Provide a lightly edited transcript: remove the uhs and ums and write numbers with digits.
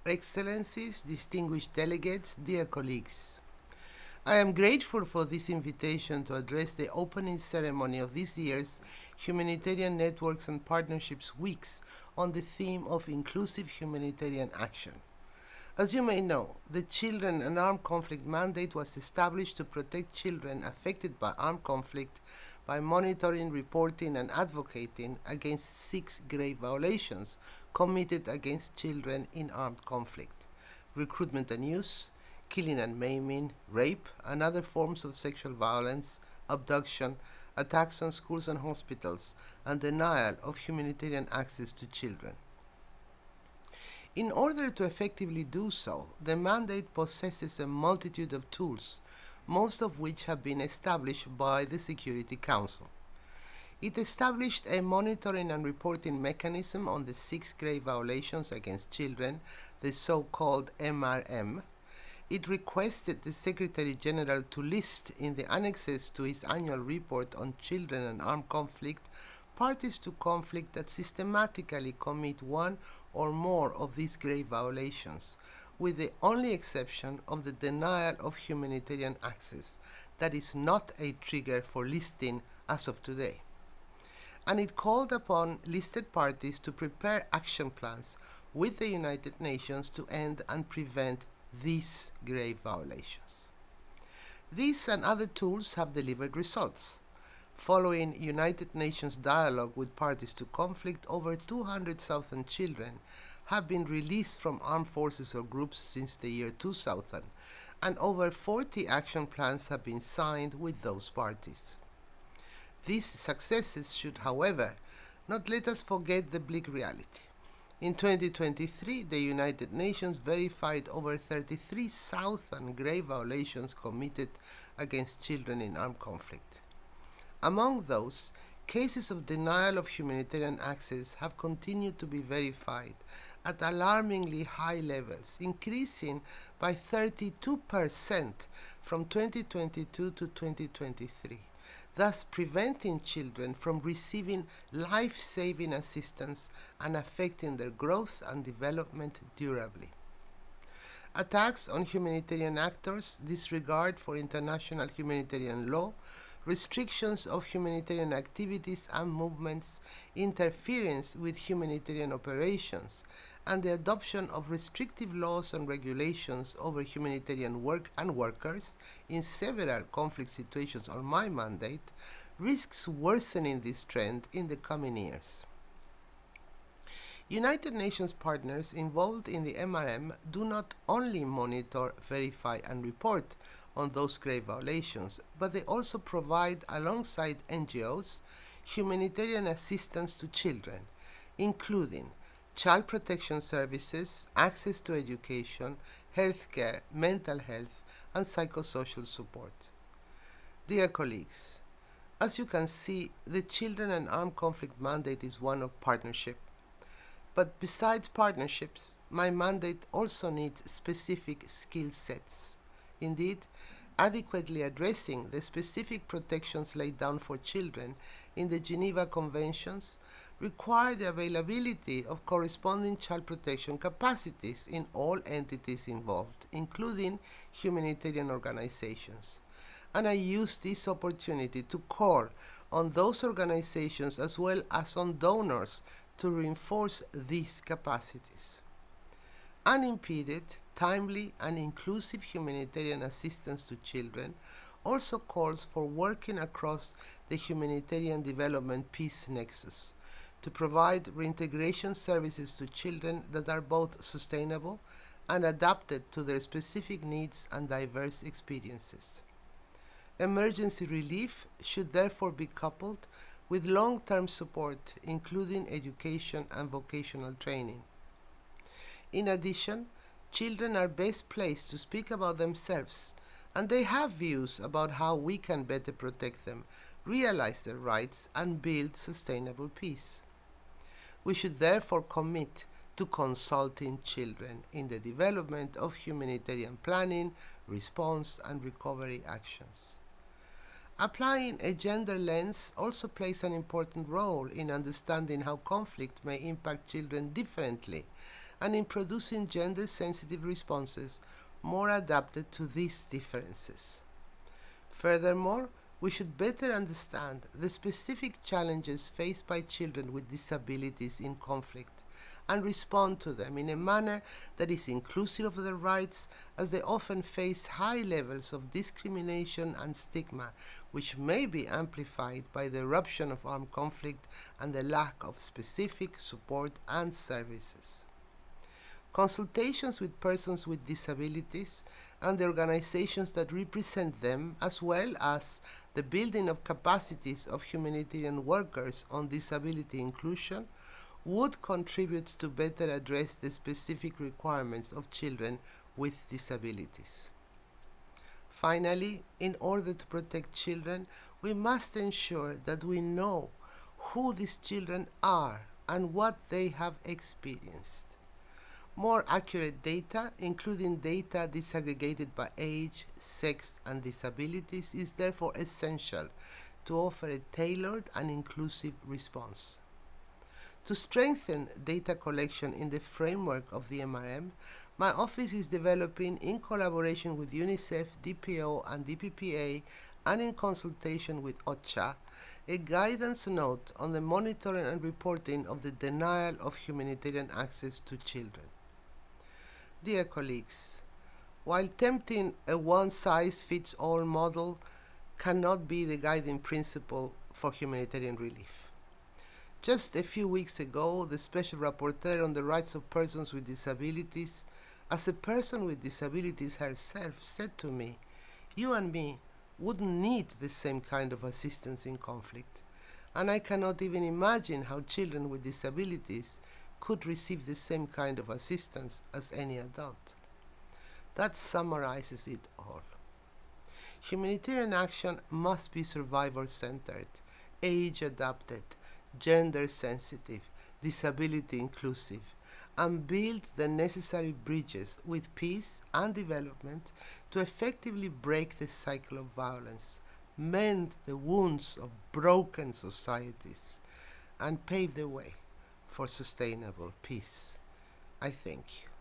Excellencies, distinguished delegates, dear colleagues. I am grateful for this invitation to address the opening ceremony of this year's Humanitarian Networks and Partnerships Weeks on the theme of inclusive humanitarian action. As you may know, the Children and Armed Conflict Mandate was established to protect children affected by armed conflict by monitoring, reporting, and advocating against 6 grave violations committed against children in armed conflict: recruitment and use, killing and maiming, rape, and other forms of sexual violence, abduction, attacks on schools and hospitals, and denial of humanitarian access to children. In order to effectively do so, the mandate possesses a multitude of tools, most of which have been established by the Security Council. It established a monitoring and reporting mechanism on the 6 grave violations against children, the so-called MRM. It requested the Secretary General to list in the annexes to his annual report on children and armed conflict parties to conflict that systematically commit one or more of these grave violations, with the only exception of the denial of humanitarian access. That is not a trigger for listing as of today. And it called upon listed parties to prepare action plans with the United Nations to end and prevent these grave violations. These and other tools have delivered results. Following United Nations dialogue with parties to conflict, over 200,000 children have been released from armed forces or groups since the year 2000, and over 40 action plans have been signed with those parties. These successes should, however, not let us forget the bleak reality. In 2023, the United Nations verified over 33,000 grave violations committed against children in armed conflict. Among those, cases of denial of humanitarian access have continued to be verified at alarmingly high levels, increasing by 32% from 2022 to 2023, thus preventing children from receiving life-saving assistance and affecting their growth and development durably. Attacks on humanitarian actors, disregard for international humanitarian law, restrictions of humanitarian activities and movements, interference with humanitarian operations, and the adoption of restrictive laws and regulations over humanitarian work and workers in several conflict situations on my mandate risks worsening this trend in the coming years. United Nations partners involved in the MRM do not only monitor, verify, and report on those grave violations, but they also provide, alongside NGOs, humanitarian assistance to children, including child protection services, access to education, healthcare, mental health, and psychosocial support. Dear colleagues, as you can see, the Children and Armed Conflict mandate is one of partnership. But besides partnerships, my mandate also needs specific skill sets. Indeed, adequately addressing the specific protections laid down for children in the Geneva Conventions require the availability of corresponding child protection capacities in all entities involved, including humanitarian organizations. And I use this opportunity to call on those organizations as well as on donors to reinforce these capacities. Unimpeded, timely, and inclusive humanitarian assistance to children also calls for working across the humanitarian development peace nexus to provide reintegration services to children that are both sustainable and adapted to their specific needs and diverse experiences. Emergency relief should therefore be coupled with long-term support, including education and vocational training. In addition, children are best placed to speak about themselves, and they have views about how we can better protect them, realize their rights, and build sustainable peace. We should therefore commit to consulting children in the development of humanitarian planning, response, and recovery actions. Applying a gender lens also plays an important role in understanding how conflict may impact children differently and in producing gender-sensitive responses more adapted to these differences. Furthermore, we should better understand the specific challenges faced by children with disabilities in conflict and respond to them in a manner that is inclusive of their rights, as they often face high levels of discrimination and stigma, which may be amplified by the eruption of armed conflict and the lack of specific support and services. Consultations with persons with disabilities and the organizations that represent them, as well as the building of capacities of humanitarian workers on disability inclusion, would contribute to better address the specific requirements of children with disabilities. Finally, in order to protect children, we must ensure that we know who these children are and what they have experienced. More accurate data, including data disaggregated by age, sex, and disabilities, is therefore essential to offer a tailored and inclusive response. To strengthen data collection in the framework of the MRM, my office is developing, in collaboration with UNICEF, DPO, and DPPA, and in consultation with OCHA, a guidance note on the monitoring and reporting of the denial of humanitarian access to children. Dear colleagues, while tempting a one-size-fits-all model cannot be the guiding principle for humanitarian relief. Just a few weeks ago, the Special Rapporteur on the Rights of Persons with Disabilities, as a person with disabilities herself, said to me, "You and me wouldn't need the same kind of assistance in conflict, and I cannot even imagine how children with disabilities could receive the same kind of assistance as any adult." That summarizes it all. Humanitarian action must be survivor-centered, age-adapted, gender-sensitive, disability-inclusive, and build the necessary bridges with peace and development to effectively break the cycle of violence, mend the wounds of broken societies, and pave the way for sustainable peace. I thank you.